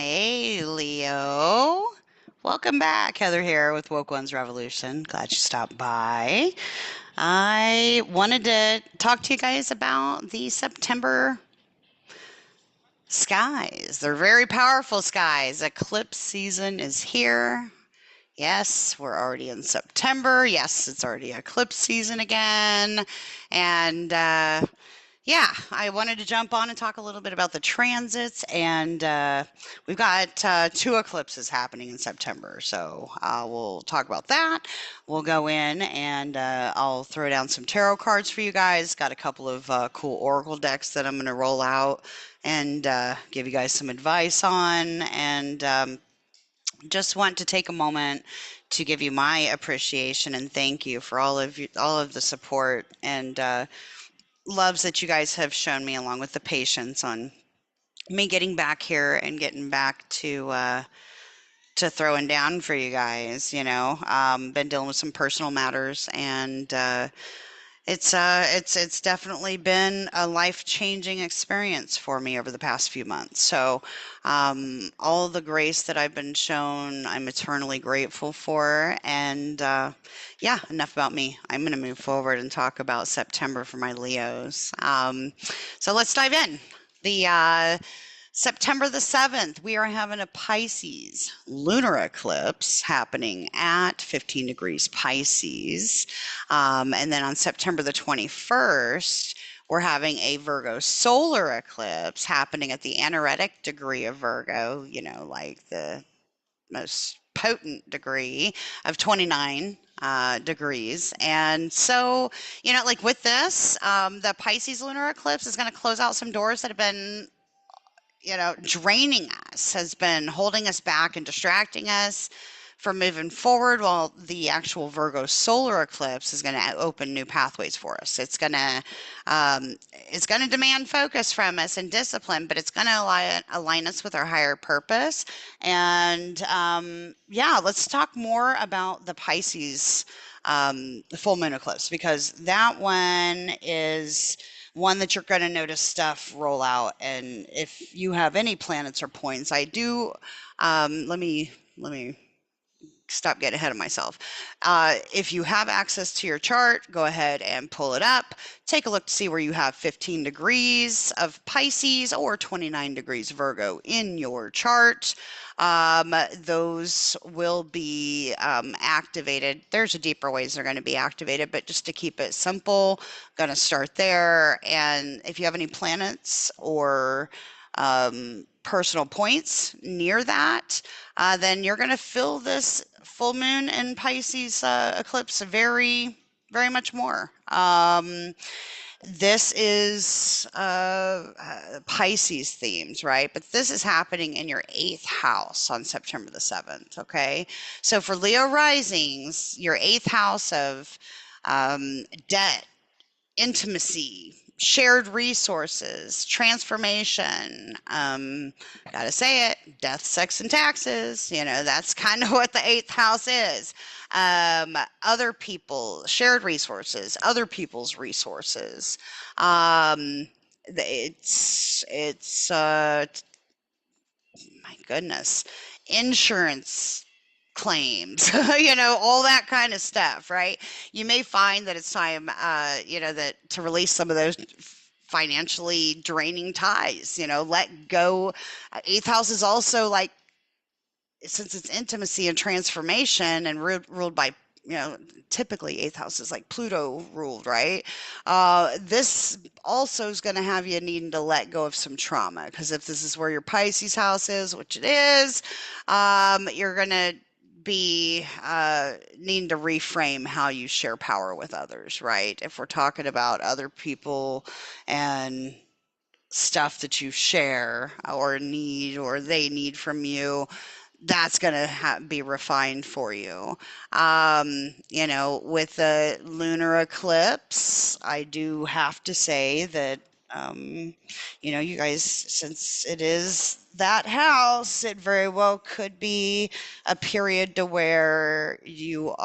Hey, Leo. Welcome back. Heather here with Woke.Ones.Revolution. Glad you stopped by. I wanted to talk to you guys about the September skies. They're very powerful skies. Eclipse season is here. Yes, we're already in September. Yes, it's already eclipse season again. And yeah, I wanted to jump on and talk a little bit about the transits, and we've got two eclipses happening in September, so we'll talk about that. We'll go in and I'll throw down some tarot cards for you guys. Got a couple of cool oracle decks that I'm going to roll out and give you guys some advice on, and just want to take a moment to give you my appreciation and thank you for all of the support and loves that you guys have shown me, along with the patience on me getting back here and getting back to throwing down for you guys. Been dealing with some personal matters, and it's definitely been a life-changing experience for me over the past few months. So all the grace that I've been shown, I'm eternally grateful for. And yeah, enough about me. I'm going to move forward and talk about September for my Leos. So let's dive in. The September the 7th, we are having a Pisces lunar eclipse happening at 15 degrees Pisces. And then on September the 21st, we're having a Virgo solar eclipse happening at the anaretic degree of Virgo, like the most potent degree of 29 degrees. And so, like with this, the Pisces lunar eclipse is going to close out some doors that have been draining us, has been holding us back and distracting us from moving forward, while the actual Virgo solar eclipse is going to open new pathways for us. It's going to demand focus from us and discipline, but it's going to align us with our higher purpose. And yeah, let's talk more about the Pisces full moon eclipse, because that one is one that you're going to notice stuff roll out. And if you have any planets or points, I do, let me stop getting ahead of myself. If you have access to your chart, go ahead and pull it up. Take a look to see where you have 15 degrees of Pisces or 29 degrees Virgo in your chart. Those will be activated. There's a deeper ways they're going to be activated, but just to keep it simple, going to start there. And if you have any planets or personal points near that, then you're going to feel this full moon and Pisces eclipse very, very much more. This is Pisces themes, right? But this is happening in your 8th house on September the 7th, okay? So for Leo risings, your 8th house of debt, intimacy, shared resources, transformation, gotta say it, death, sex, and taxes, that's kind of what the 8th house is. Other people, shared resources, other people's resources. It's my goodness, insurance claims, all that kind of stuff, right? You may find that it's time, that to release some of those financially draining ties, let go. 8th house is also like, since it's intimacy and transformation and ruled by, typically 8th house is like Pluto ruled, right? This also is going to have you needing to let go of some trauma, because if this is where your Pisces house is, which it is, you're going to be needing to reframe how you share power with others, right? If we're talking about other people and stuff that you share or need, or they need from you, that's going to be refined for you. With the lunar eclipse, I do have to say that, you guys, since it is that house, it very well could be a period to where you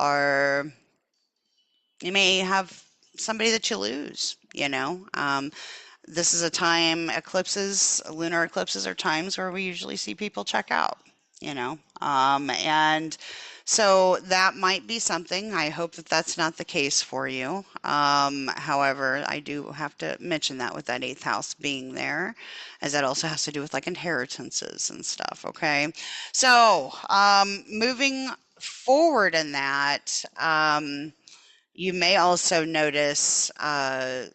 may have somebody that you lose, This is a time, eclipses, lunar eclipses are times where we usually see people check out, and so that might be something. I hope that that's not the case for you. However, I do have to mention that with that eighth house being there, as that also has to do with like inheritances and stuff. Okay. So, moving forward in that, you may also notice I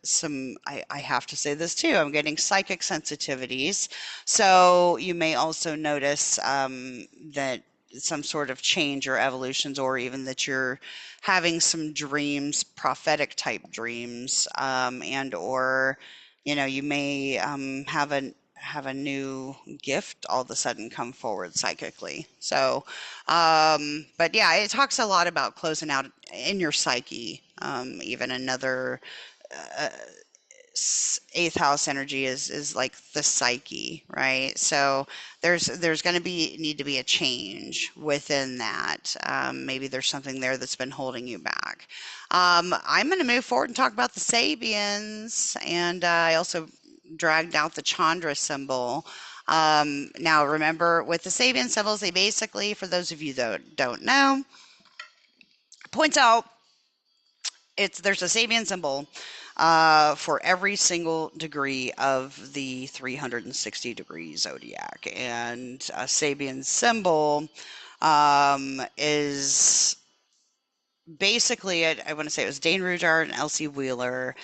have to say this too, I'm getting psychic sensitivities. So you may also notice that some sort of change or evolutions, or even that you're having some dreams, prophetic type dreams, and or you may have a new gift all of a sudden come forward psychically. So but yeah, it talks a lot about closing out in your psyche. Even another uh, eighth house energy is like the psyche, right? So there's going to be need to be a change within that. Maybe there's something there that's been holding you back. I'm going to move forward and talk about the Sabians, and I also dragged out the Chandra symbol. Now remember, with the Sabian symbols, they basically, for those of you that don't know, points out there's a Sabian symbol for every single degree of the 360-degree zodiac, and a Sabian symbol is basically, I want to say it was Dane Rujar and Elsie Wheeler,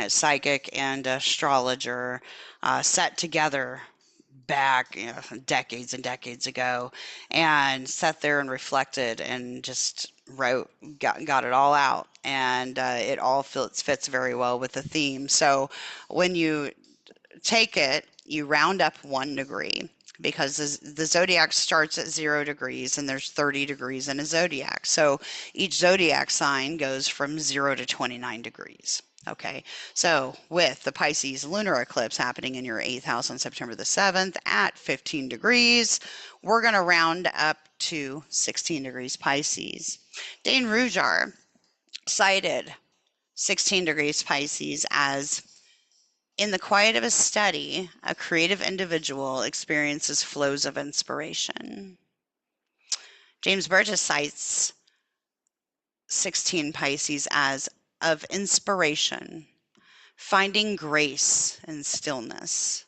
psychic and astrologer, set together back, decades and decades ago, and sat there and reflected and just wrote, got it all out, and it all fits very well with the theme. So when you take it, you round up 1 degree, because the zodiac starts at 0 degrees and there's 30 degrees in a zodiac. So each zodiac sign goes from 0 to 29 degrees. Okay, so with the Pisces lunar eclipse happening in your 8th house on September the 7th at 15 degrees, we're going to round up to 16 degrees Pisces. Dane Rujar cited 16 degrees Pisces as, in the quiet of a study, a creative individual experiences flows of inspiration. James Burgess cites 16 Pisces as of inspiration, finding grace in stillness,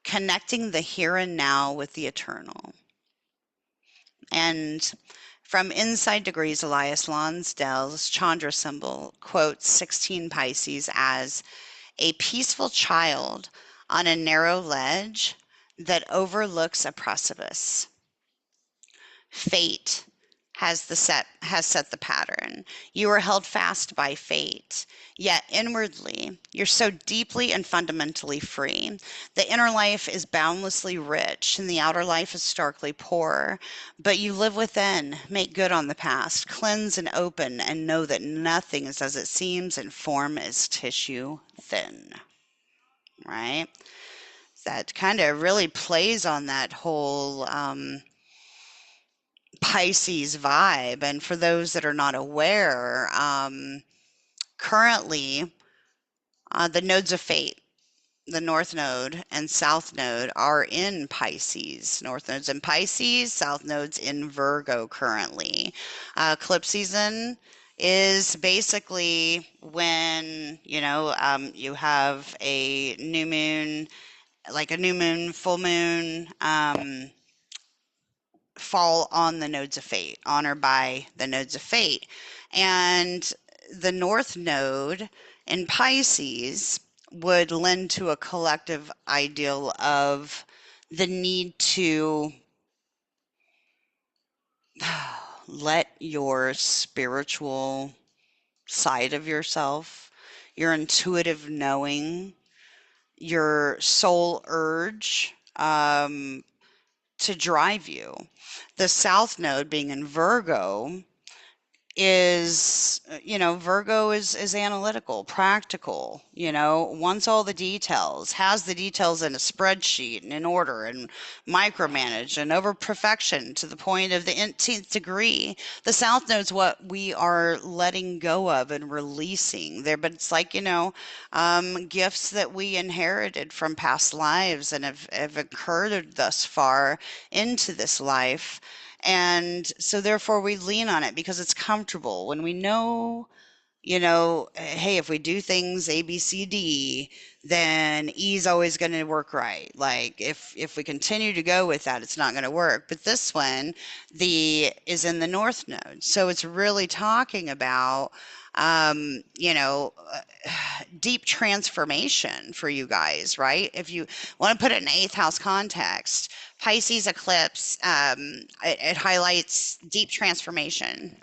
connecting the here and now with the eternal. And from Inside Degrees, Elias Lonsdale's Chandra symbol quotes 16 Pisces as a peaceful child on a narrow ledge that overlooks a precipice. Fate has set the pattern. You are held fast by fate, yet inwardly you're so deeply and fundamentally free. The inner life is boundlessly rich and the outer life is starkly poor, but you live within, make good on the past, cleanse and open, and know that nothing is as it seems and form is tissue thin. Right? That kind of really plays on that whole Pisces vibe. And for those that are not aware, currently the nodes of fate, the North Node and South Node, are in Pisces. North Node's in Pisces, South Node's in Virgo currently. Eclipse season is basically when, you have a new moon, like a new moon, full moon, fall on the nodes of fate, on or by the nodes of fate. And the North Node in Pisces would lend to a collective ideal of the need to let your spiritual side of yourself, your intuitive knowing, your soul urge, to drive you. The South Node being in Virgo is, Virgo is analytical, practical, wants all the details, has the details in a spreadsheet and in order and micromanage and over perfection to the point of the nth degree. The South knows what we are letting go of and releasing there, but it's like, gifts that we inherited from past lives and have occurred thus far into this life. And so therefore we lean on it because it's comfortable when we know, hey, if we do things A, B, C, D, then E is always going to work right. Like if we continue to go with that, it's not going to work. But this one, the is in the North Node. So it's really talking about, um, you know, uh, deep transformation for you guys, right? If you want to put it in eighth house context, Pisces eclipse, it highlights deep transformation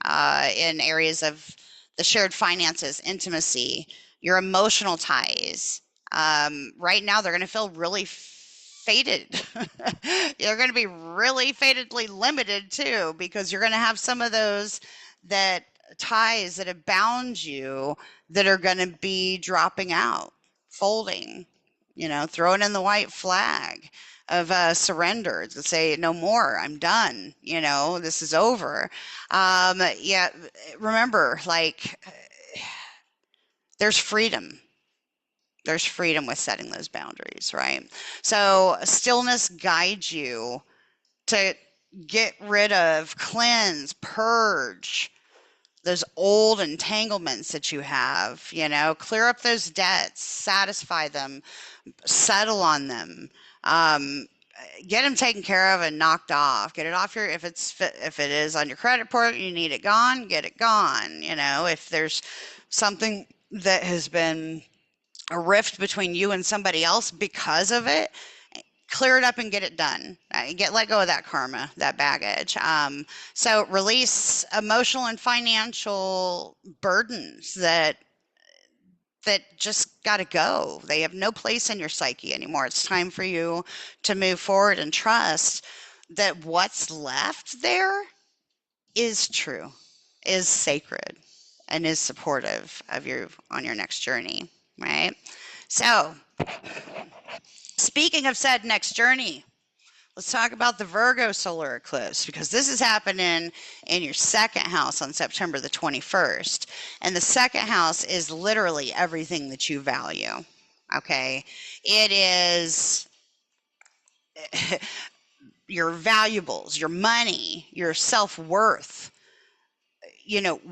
in areas of the shared finances, intimacy, your emotional ties. Right now, they're going to feel really faded. They're going to be really fadedly limited too, because you're going to have some of those that ties that have bound you that are going to be dropping out, folding, throwing in the white flag of surrender to say no more, I'm done, this is over. Yeah, remember, like, there's freedom. There's freedom with setting those boundaries, right? So stillness guides you to get rid of, cleanse, purge those old entanglements that you have, clear up those debts, satisfy them, settle on them, um, get them taken care of and knocked off. Get it off your, if it is on your credit report, you need it gone, get it gone. If there's something that has been a rift between you and somebody else because of it, clear it up and get it done. Let go of that karma, that baggage. So release emotional and financial burdens that just got to go. They have no place in your psyche anymore. It's time for you to move forward and trust that what's left there is true, is sacred, and is supportive of you on your next journey, right? So, speaking of said next journey, let's talk about the Virgo solar eclipse, because this is happening in your second house on September the 21st. And the second house is literally everything that you value. Okay. It is your valuables, your money, your self worth,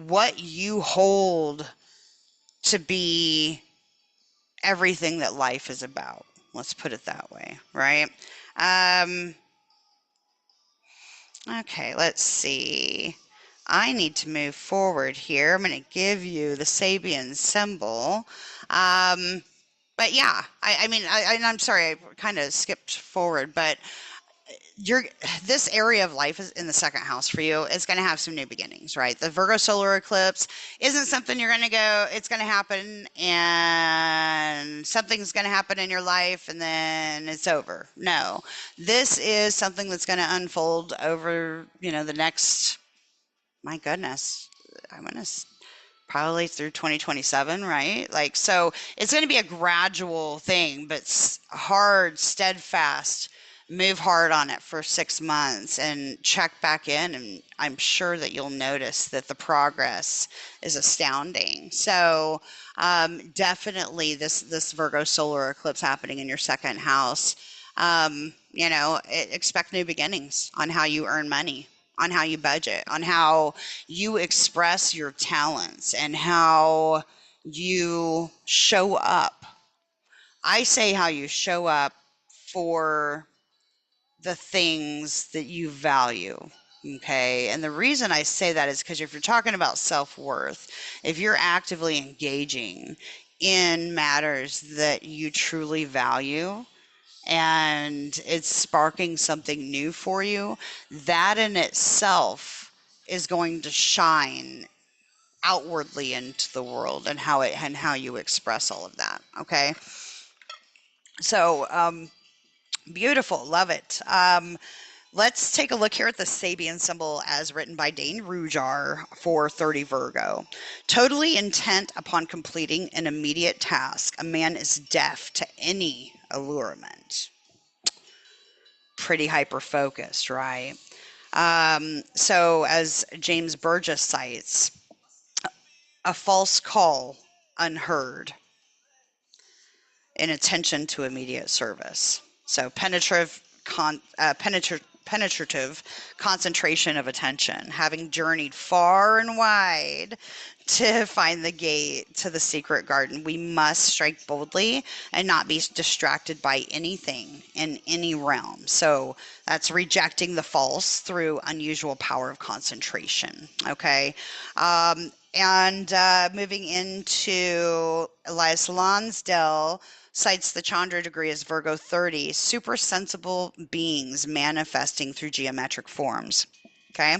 what you hold to be everything that life is about. Let's put it that way, right? Um, Okay, let's see. I need to move forward here. I'm going to give you the Sabian symbol. Um, but yeah, I mean, and I'm sorry, I kind of skipped forward, but you're this area of life is in the second house for you. It's going to have some new beginnings, right? The Virgo solar eclipse isn't something you're going to go, it's going to happen and something's going to happen in your life and then it's over. No, this is something that's going to unfold over, the next, my goodness, I'm going to probably through 2027, right? Like, so it's going to be a gradual thing, but hard, steadfast, move hard on it for 6 months and check back in. And I'm sure that you'll notice that the progress is astounding. So, definitely this Virgo solar eclipse happening in your second house, expect new beginnings on how you earn money, on how you budget, on how you express your talents and how you show up. I say how you show up for the things that you value. Okay. And the reason I say that is because if you're talking about self worth, if you're actively engaging in matters that you truly value, and it's sparking something new for you, that in itself is going to shine outwardly into the world and how you express all of that. Okay. So beautiful, love it. Let's take a look here at the Sabian symbol as written by Dane Rujar for 30 Virgo. Totally intent upon completing an immediate task, a man is deaf to any allurement. Pretty hyper focused, right? So, as James Burgess cites, a false call unheard in attention to immediate service. So, penetrative concentration of attention, having journeyed far and wide to find the gate to the secret garden, we must strike boldly and not be distracted by anything in any realm. So that's rejecting the false through unusual power of concentration. Okay. And moving into Elias Lonsdale cites the Chandra degree as Virgo 30, super sensible beings manifesting through geometric forms. Okay.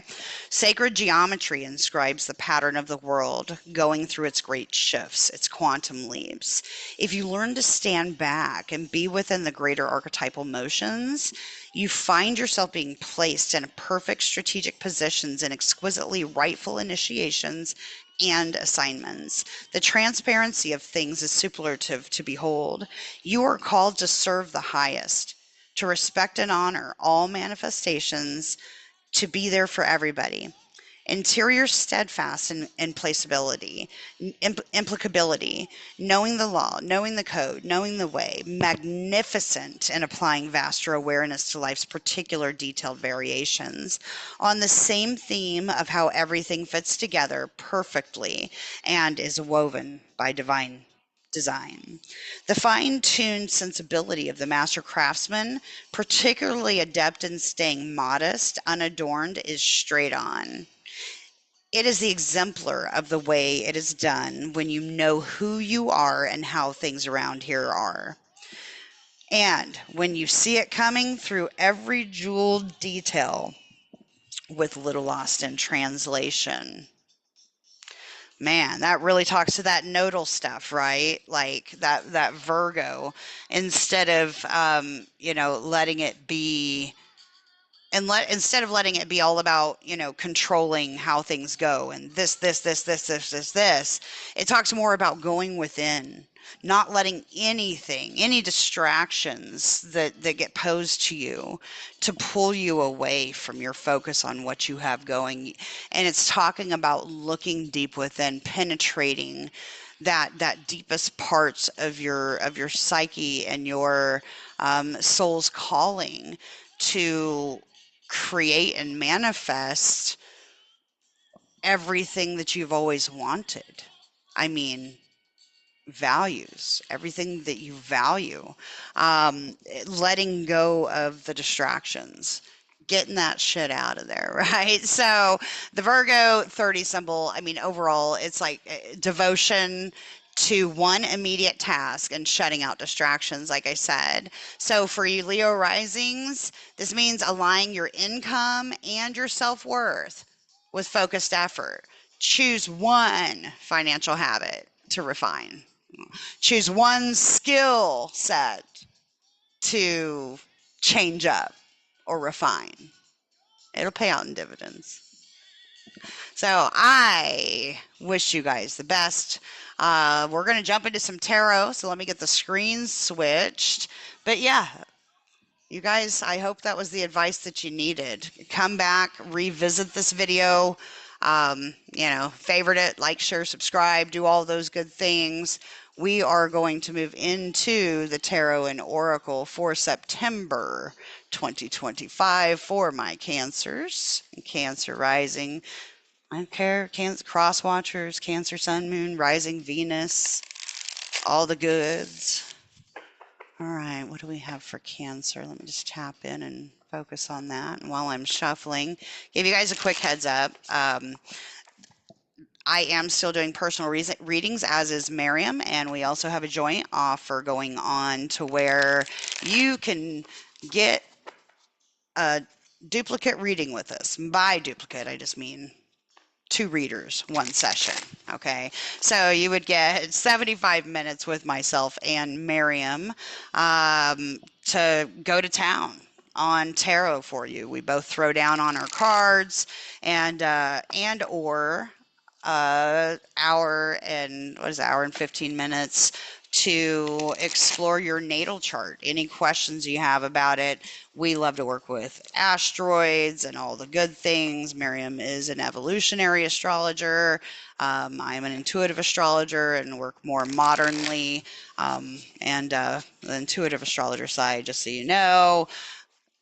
Sacred geometry inscribes the pattern of the world going through its great shifts, its quantum leaps. If you learn to stand back and be within the greater archetypal motions, you find yourself being placed in perfect strategic positions and exquisitely rightful initiations and assignments. The transparency of things is superlative to behold. You are called to serve the highest, to respect and honor all manifestations, to be there for everybody. Interior steadfast and placeability, implicability, knowing the law, knowing the code, knowing the way, magnificent in applying vaster awareness to life's particular detailed variations, on the same theme of how everything fits together perfectly and is woven by divine design. The fine-tuned sensibility of the master craftsman, particularly adept in staying modest, unadorned, is straight on. It is the exemplar of the way it is done when you know who you are and how things around here are. And when you see it coming through every jeweled detail with little lost in translation. Man, that really talks to that nodal stuff, right? Like that Virgo, instead of letting it be, and instead of letting it be all about controlling how things go and this, it talks more about going within, not letting any distractions that get posed to you to pull you away from your focus on what you have going. And it's talking about looking deep within, penetrating that deepest parts of your psyche and your soul's calling to create and manifest everything that you've always wanted. I mean, values, everything that you value, letting go of the distractions, getting that shit out of there, right? So the Virgo 30 symbol, I mean, overall, it's like devotion to one immediate task and shutting out distractions, like I said. So for you Leo risings, this means aligning your income and your self-worth with focused effort. Choose one financial habit to refine. Choose one skill set to change up or refine. It'll pay out in dividends. So I wish you guys the best. We're going to jump into some tarot. So let me get the screen switched. But yeah, you guys, I hope that was the advice that you needed. Come back, revisit this video, favorite it, like, share, subscribe, do all those good things. We are going to move into the Tarot and Oracle for September 2025 for my Cancers and Cancer rising. I don't care, cross watchers, Cancer, Sun, Moon, rising, Venus, all the goods. All right, what do we have for Cancer? Let me just tap in and focus on that. And while I'm shuffling, give you guys a quick heads up. I am still doing personal readings, as is Miriam, and we also have a joint offer going on to where you can get a duplicate reading with us. By duplicate, I just mean 2 readers, 1 session. Okay, so you would get 75 minutes with myself and Miriam to go to town on tarot for you. We both throw down on our cards and or hour and what is it, hour and 15 minutes to explore your natal chart. Any questions you have about it, we love to work with asteroids and all the good things. Miriam is an evolutionary astrologer. I'm an intuitive astrologer and work more modernly. And the intuitive astrologer side, just so you know,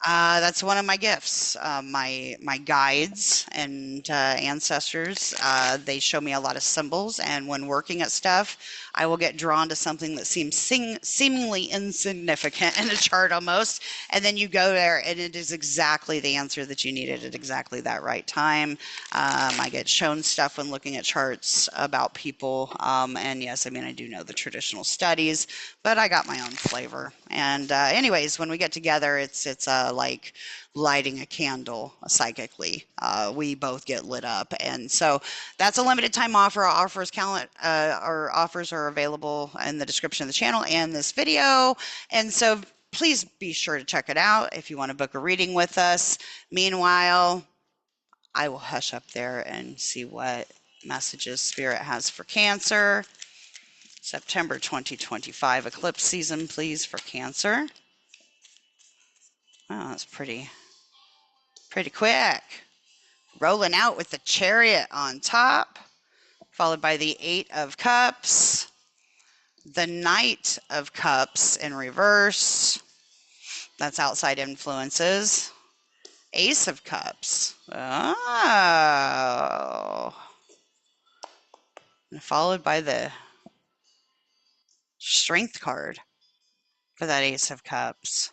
that's one of my gifts. My guides and ancestors, they show me a lot of symbols, and when working at stuff, I will get drawn to something that seems seemingly insignificant in a chart almost, and then you go there, and it is exactly the answer that you needed at exactly that right time. I get shown stuff when looking at charts about people, and yes, I mean, I do know the traditional studies, but I got my own flavor. And anyways, when we get together, it's like lighting a candle psychically. We both get lit up, and so that's a limited time offer. Our offers are available in the description of the channel and this video, and so please be sure to check it out if you want to book a reading with us. Meanwhile, I will hush up there and see what messages Spirit has for Cancer. September 2025 eclipse season, please, for Cancer. Oh, that's pretty quick. Rolling out with the Chariot on top, followed by the Eight of Cups, the Knight of Cups in reverse. That's outside influences. Ace of Cups. Oh. And followed by the Strength card for that Ace of Cups.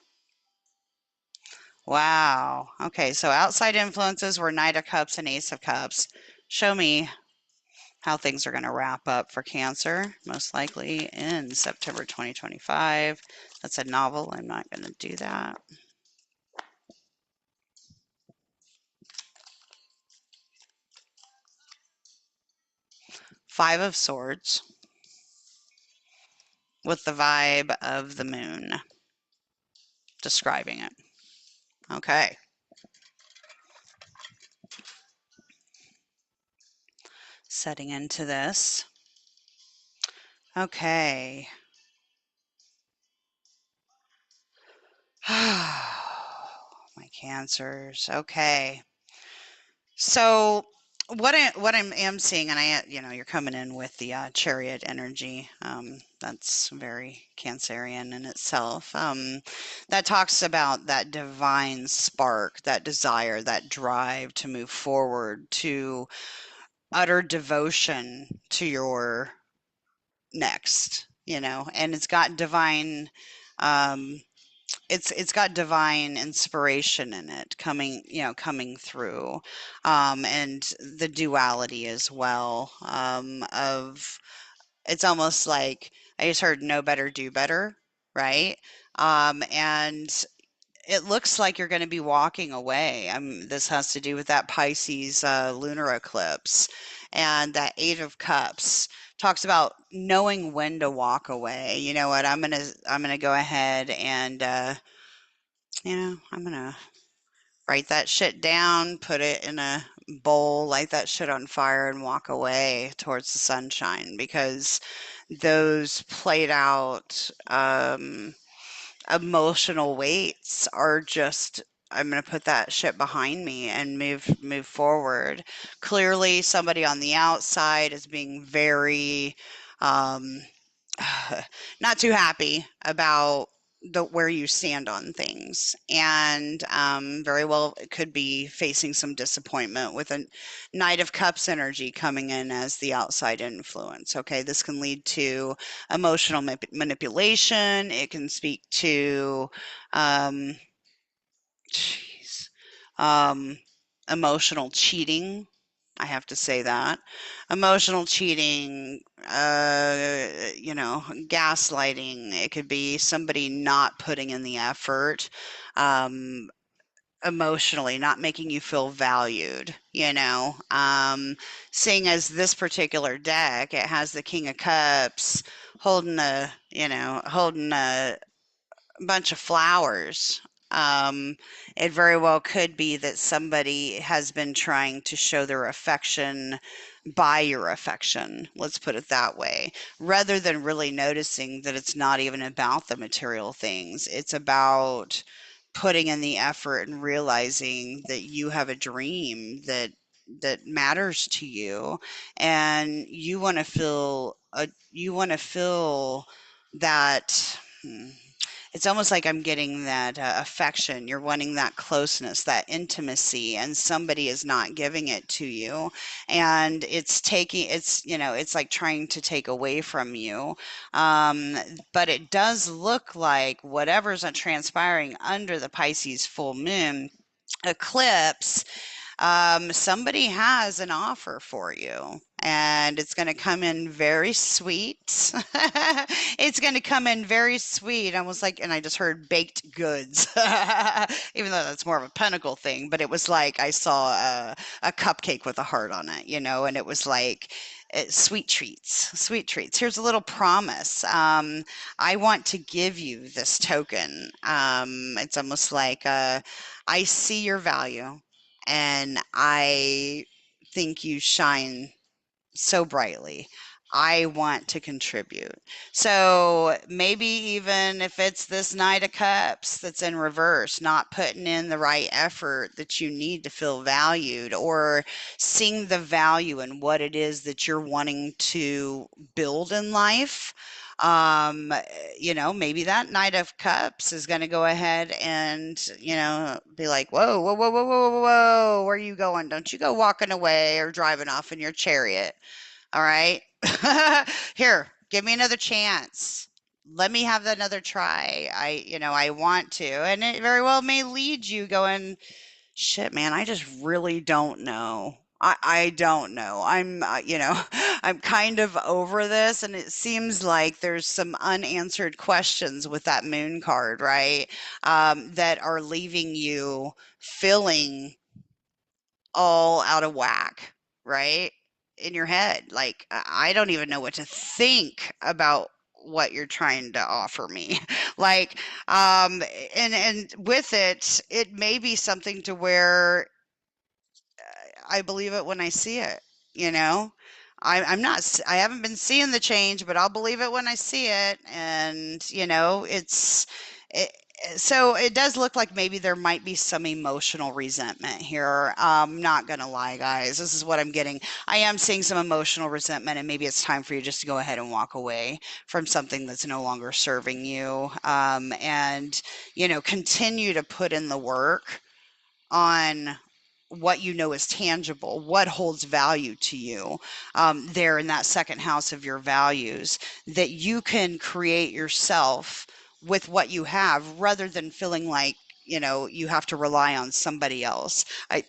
Wow. Okay, so outside influences were Knight of Cups and Ace of Cups. Show me how things are going to wrap up for Cancer, most likely in September 2025. That's a novel. I'm not going to do that. Five of Swords with the vibe of the moon describing it. Okay. Setting into this. Okay. My Cancers. Okay. So what I'm seeing, and you're coming in with the Chariot energy. That's very Cancerian in itself. That talks about that divine spark, that desire, that drive to move forward, to utter devotion to your next, and it's got divine it's got divine inspiration in it coming through, and the duality as well, of it's almost like I just heard know better, do better, right? And it looks like you're going to be walking away. This has to do with that Pisces lunar eclipse, and that Eight of Cups talks about knowing when to walk away. You know what? I'm gonna go ahead and I'm gonna write that shit down, put it in a bowl, light that shit on fire, and walk away towards the sunshine, because those played out emotional weights are just, I'm going to put that shit behind me and move forward. Clearly somebody on the outside is being very um not too happy about where you stand on things, and very well it could be facing some disappointment with a Knight of Cups energy coming in as the outside influence. Okay, this can lead to emotional manipulation. It can speak to um, jeez, um, emotional cheating. I have to say that. Emotional cheating, gaslighting. It could be somebody not putting in the effort, um, emotionally, not making you feel valued, seeing as this particular deck, it has the King of Cups holding a bunch of flowers, It very well could be that somebody has been trying to show their affection by your affection, let's put it that way, rather than really noticing that it's not even about the material things. It's about putting in the effort and realizing that you have a dream that matters to you, and you want to feel that. It's almost like I'm getting that affection. You're wanting that closeness, that intimacy, and somebody is not giving it to you. And it's like trying to take away from you. Um, but it does look like whatever's transpiring under the Pisces full moon eclipse, somebody has an offer for you, and it's going to come in very sweet. It's going to come in very sweet, almost like, and I just heard baked goods, even though that's more of a pentacle thing, but it was like I saw a cupcake with a heart on it, and it was like, sweet treats, sweet treats. Here's a little promise. I want to give you this token. It's almost like I see your value, and I think you shine so brightly. I want to contribute. So maybe even if it's this Knight of Cups that's in reverse, not putting in the right effort that you need to feel valued, or seeing the value in what it is that you're wanting to build in life. Um, maybe that Knight of Cups is going to go ahead and, be like, whoa, whoa, whoa, whoa, whoa, whoa, whoa, where are you going? Don't you go walking away or driving off in your chariot. All right. Here, give me another chance. Let me have another try. I want to. And it very well may lead you going, shit, man, I just really don't know. I don't know. I'm kind of over this, and it seems like there's some unanswered questions with that moon card, right? That are leaving you feeling all out of whack, right? In your head. Like, I don't even know what to think about what you're trying to offer me. Like, and with it, it may be something to where I believe it when I see it, you know? I'm not, I haven't been seeing the change, but I'll believe it when I see it. And, it, so it does look like maybe there might be some emotional resentment here. Not gonna lie, guys, this is what I'm getting. I am seeing some emotional resentment, and maybe it's time for you just to go ahead and walk away from something that's no longer serving you. And, continue to put in the work on what you know is tangible, what holds value to you, there in that second house of your values, that you can create yourself with what you have, rather than feeling like, you have to rely on somebody else. I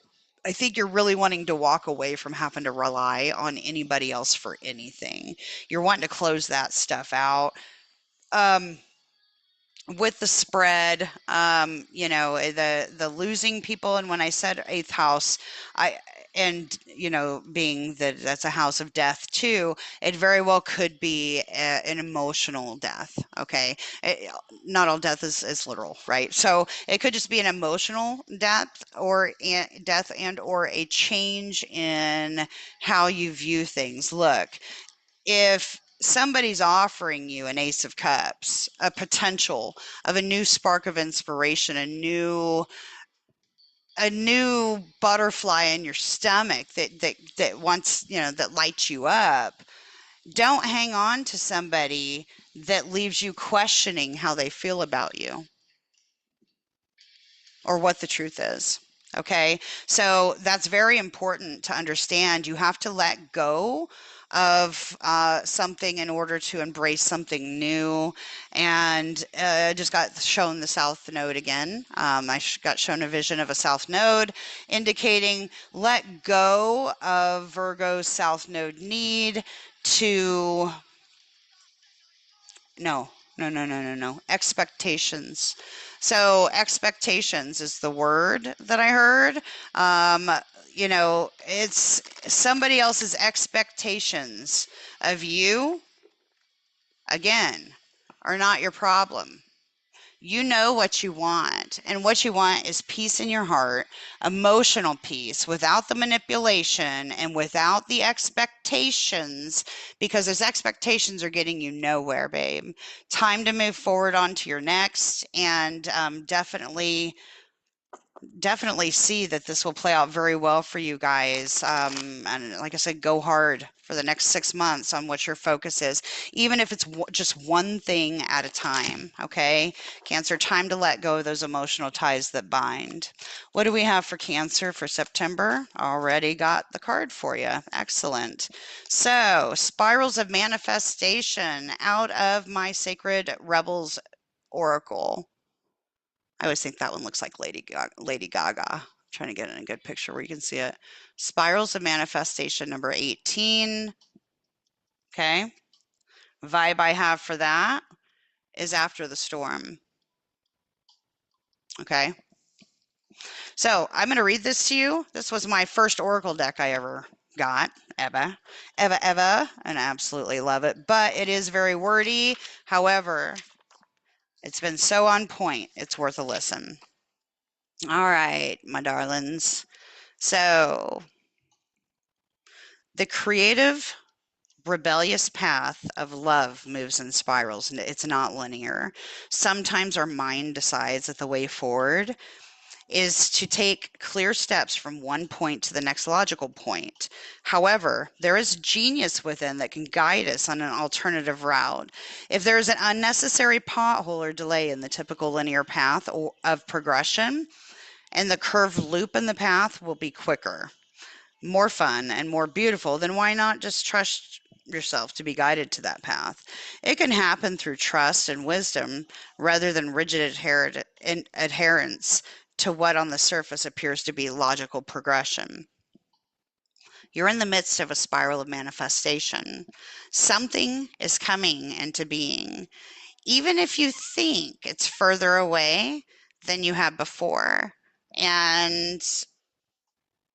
think you're really wanting to walk away from having to rely on anybody else for anything. You're wanting to close that stuff out. Um, with the spread, the losing people, and when I said eighth house, I and being that that's a house of death too, it very well could be an emotional death. Okay, not all death is literal, right? So it could just be an emotional death, or death, and or a change in how you view things. Look, if somebody's offering you an ace of cups, a potential of a new spark of inspiration, a new butterfly in your stomach that wants, that lights you up, don't hang on to somebody that leaves you questioning how they feel about you or what the truth is. Okay, so that's very important to understand. You have to let go of something in order to embrace something new. And just got shown the South Node again. I got shown a vision of a South Node indicating let go of Virgo's South Node need to, no, no, no, no, no, no. Expectations. So expectations is the word that I heard. Um, it's somebody else's expectations of you, again, are not your problem. You know what you want, and what you want is peace in your heart, emotional peace, without the manipulation and without the expectations, because those expectations are getting you nowhere, babe. Time to move forward on to your next, and definitely see that this will play out very well for you guys. And like I said, go hard for the next 6 months on what your focus is, even if it's just one thing at a time. Okay, Cancer, time to let go of those emotional ties that bind. What do we have for Cancer for September? Already got the card for you. Excellent. So, spirals of manifestation out of my Sacred Rebels Oracle. I always think that one looks like Lady Gaga. I'm trying to get in a good picture where you can see it. Spirals of Manifestation number 18. Okay. Vibe I have for that is After the Storm. Okay. So I'm going to read this to you. This was my first Oracle deck I ever got. Eva, and I absolutely love it. But it is very wordy. However, it's been so on point, it's worth a listen. All right, my darlings. So, the creative, rebellious path of love moves in spirals, and it's not linear. Sometimes our mind decides that the way forward is to take clear steps from one point to the next logical point. However, there is genius within that can guide us on an alternative route. If there is an unnecessary pothole or delay in the typical linear path of progression, and the curved loop in the path will be quicker, more fun, and more beautiful, then why not just trust yourself to be guided to that path? It can happen through trust and wisdom rather than rigid adherence to what on the surface appears to be logical progression. You're in the midst of a spiral of manifestation. Something is coming into being, even if you think it's further away than you have before. And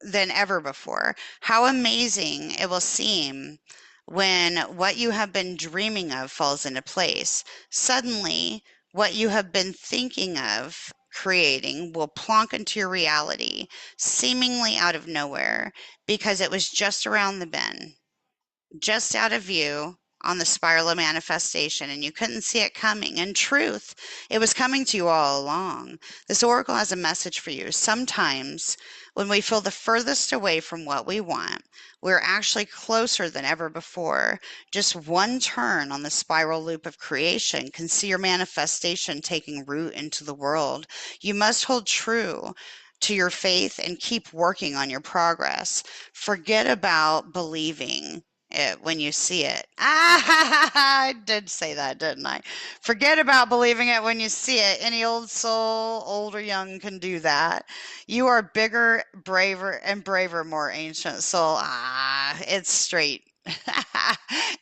than ever before. How amazing it will seem when what you have been dreaming of falls into place. Suddenly, what you have been thinking of creating will plonk into your reality, seemingly out of nowhere, because it was just around the bend, just out of view on the spiral of manifestation, and you couldn't see it coming. In truth, it was coming to you all along. This oracle has a message for you. Sometimes when we feel the furthest away from what we want, we're actually closer than ever before. Just one turn on the spiral loop of creation can see your manifestation taking root into the world. You must hold true to your faith and keep working on your progress. Forget about believing it when you see it. I did say that, didn't I? Forget about believing it when you see it. Any old soul, old or young, can do that. You are bigger, braver, more ancient soul. It's straight.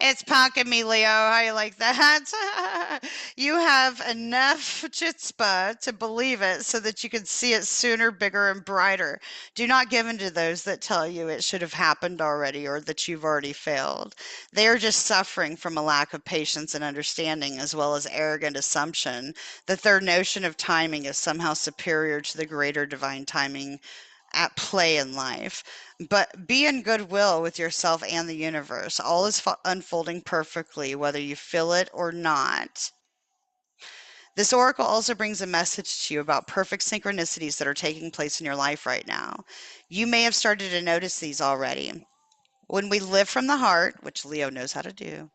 It's punking me, Leo. How you like that? You have enough chutzpah to believe it so that you can see it sooner, bigger, and brighter. Do not give in to those that tell you it should have happened already or that you've already failed. They are just suffering from a lack of patience and understanding, as well as arrogant assumption that their notion of timing is somehow superior to the greater divine timing at play in life. But be in goodwill with yourself and the universe. All is unfolding perfectly, whether you feel it or not. This oracle also brings a message to you about perfect synchronicities that are taking place in your life right now. You may have started to notice these already. When we live from the heart, which Leo knows how to do,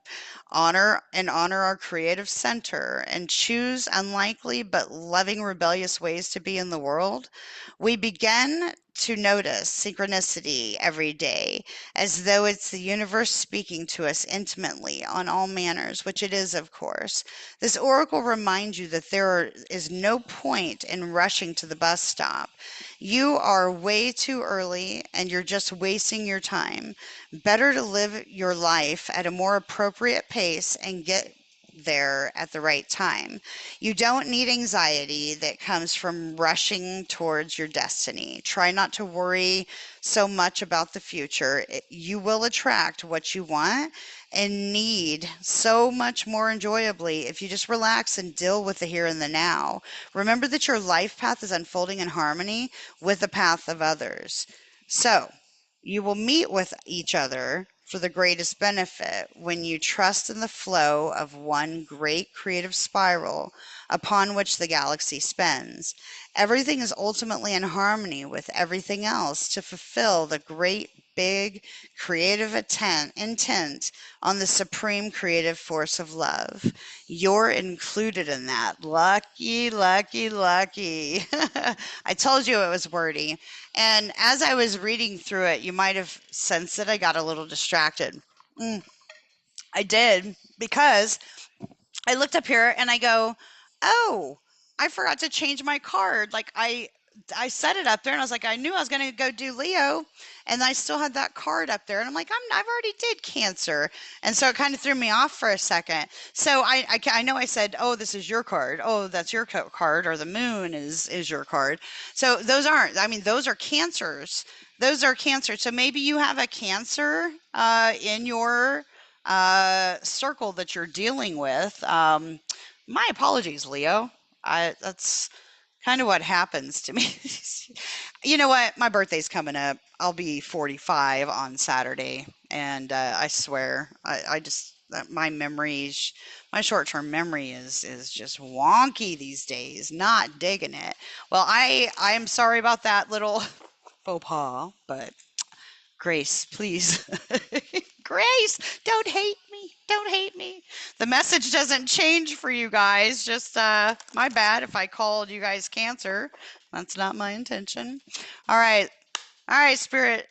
honor our creative center, and choose unlikely but loving rebellious ways to be in the world, we begin to notice synchronicity every day, as though it's the universe speaking to us intimately on all manners, which it is, of course. This oracle reminds you that there is no point in rushing to the bus stop. You are way too early and you're just wasting your time. Better to live your life at a more appropriate pace and there at the right time. You don't need anxiety that comes from rushing towards your destiny. Try not to worry so much about the future. You will attract what you want and need so much more enjoyably if you just relax and deal with the here and the now. Remember that your life path is unfolding in harmony with the path of others. So, you will meet with each other for the greatest benefit when you trust in the flow of one great creative spiral upon which the galaxy spins. Everything is ultimately in harmony with everything else to fulfill the great big creative intent on the supreme creative force of love. You're included in that. Lucky, lucky, lucky. I told you it was wordy. And as I was reading through it, you might have sensed that I got a little distracted. Mm, I did because I looked up here and I go, "Oh, I forgot to change my card." Like I set it up there and I was like, I knew I was going to go do Leo and I still had that card up there and I'm like, I've already did Cancer. And so it kind of threw me off for a second. So I know I said, "Oh, this is your card. Oh, that's your card," or the moon is your card. So those aren't, I mean, those are Cancers. Those are Cancers. So maybe you have a Cancer in your circle that you're dealing with. My apologies, Leo. That's kind of what happens to me. You know what? My birthday's coming up. I'll be 45 on Saturday, and I swear, I just my memories, my short-term memory is just wonky these days. Not digging it. Well, I am sorry about that little faux pas, but Grace, please. Grace, don't hate me. Don't hate me. The message doesn't change for you guys. Just my bad if I called you guys Cancer. That's not my intention. All right. All right, Spirit.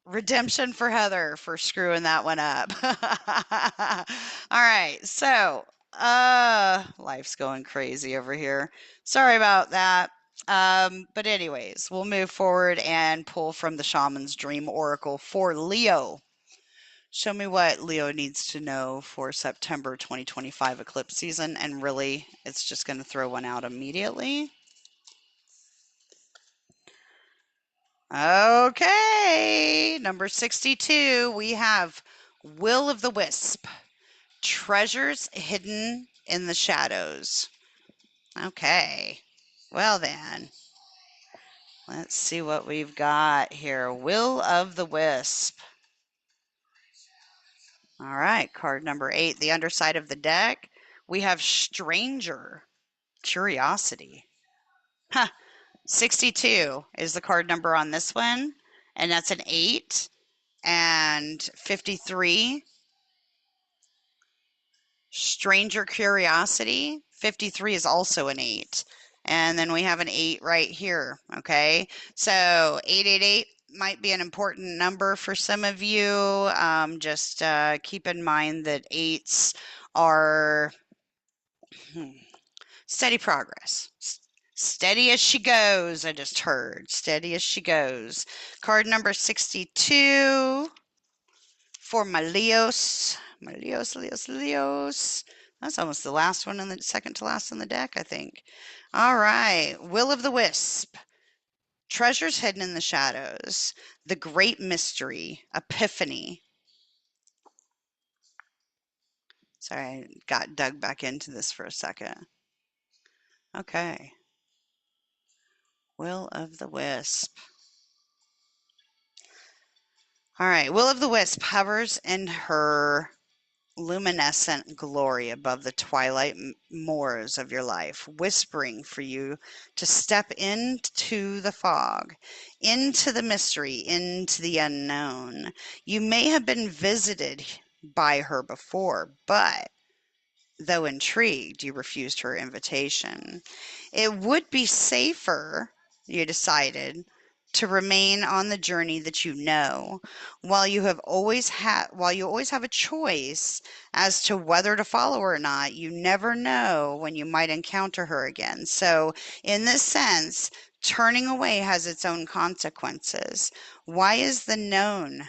Redemption for Heather for screwing that one up. All right. So, life's going crazy over here. Sorry about that. But anyways, we'll move forward and pull from the Shaman's Dream Oracle for Leo. Show me what Leo needs to know for September 2025 eclipse season. And really, it's just going to throw one out immediately. Okay, number 62, we have Will of the Wisp, treasures hidden in the shadows. Okay, well then, let's see what we've got here. Will of the Wisp. All right, card number 8, the underside of the deck. We have Stranger, Curiosity. Huh, 62 is the card number on this one, and that's an 8. And 53, Stranger Curiosity. 53 is also an 8. And then we have an 8 right here. Okay. So 888 might be an important number for some of you. Just keep in mind that 8s are steady progress. Steady as she goes, I just heard. Steady as she goes. Card number 62 for my Leos. My Leos, Leos, Leos. That's almost the last one, and the second to last on the deck, I think. All right. Will of the Wisp. Treasures hidden in the shadows. The great mystery. Epiphany. Sorry, I got dug back into this for a second. Okay. Will of the Wisp. All right. Will of the Wisp hovers in her luminescent glory above the twilight moors of your life, whispering for you to step into the fog, into the mystery, into the unknown. You may have been visited by her before, but though intrigued, you refused her invitation. It would be safer, you decided, to remain on the journey that you know, while you always have a choice as to whether to follow or not. You never know when you might encounter her again. So, in this sense, turning away has its own consequences. Why is the known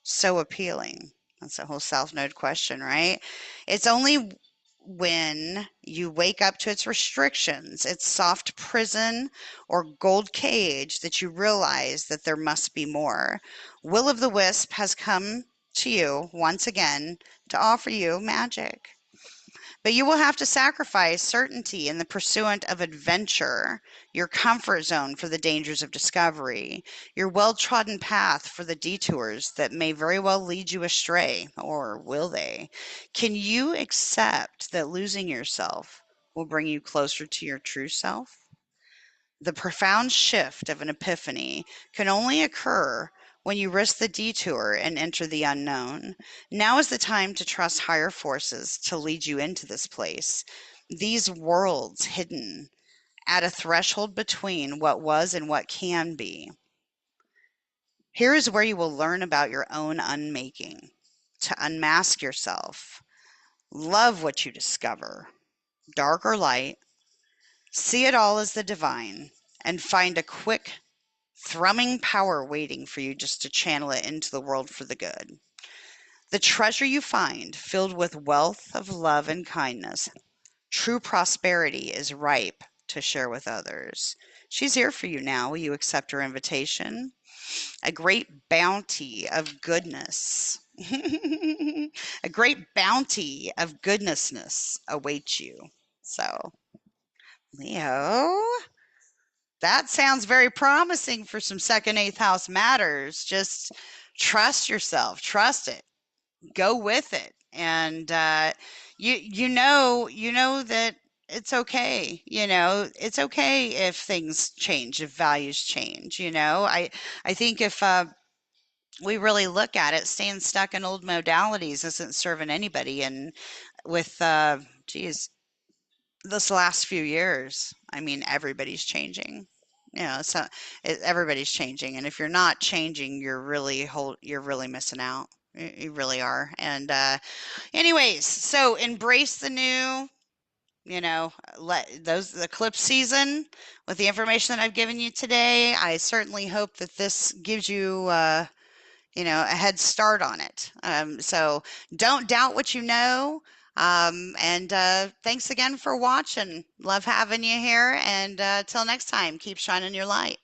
so appealing? That's a whole South Node question, right? It's only when you wake up to its restrictions, its soft prison or gold cage, that you realize that there must be more. Will of the Wisp has come to you once again to offer you magic. But you will have to sacrifice certainty in the pursuit of adventure, your comfort zone for the dangers of discovery, your well trodden path for the detours that may very well lead you astray, or will they? Can you accept that losing yourself will bring you closer to your true self? The profound shift of an epiphany can only occur when you risk the detour and enter the unknown. Now is the time to trust higher forces to lead you into this place. These worlds hidden at a threshold between what was and what can be. Here is where you will learn about your own unmaking, to unmask yourself, love what you discover, dark or light, see it all as the divine, and find a quick thrumming power waiting for you just to channel it into the world for the good. The treasure you find, filled with wealth of love and kindness, true prosperity, is ripe to share with others. She's here for you now. Will you accept her invitation? A great bounty of goodness. A great bounty of goodnessness awaits you. So, Leo, that sounds very promising for some second, eighth house matters. Just trust yourself, trust it, go with it, and you know that it's okay. You know it's okay if things change, if values change. I think if we really look at it, staying stuck in old modalities isn't serving anybody. And with geez, this last few years, I mean, everybody's changing. So everybody's changing, and if you're not changing, you're really missing out. You really are. And anyways, so embrace the new. Let those the Eclipse season with the information that I've given you today. I certainly hope that this gives you. A head start on it. So don't doubt what you know. And thanks again for watching. Love having you here. And till next time, keep shining your light.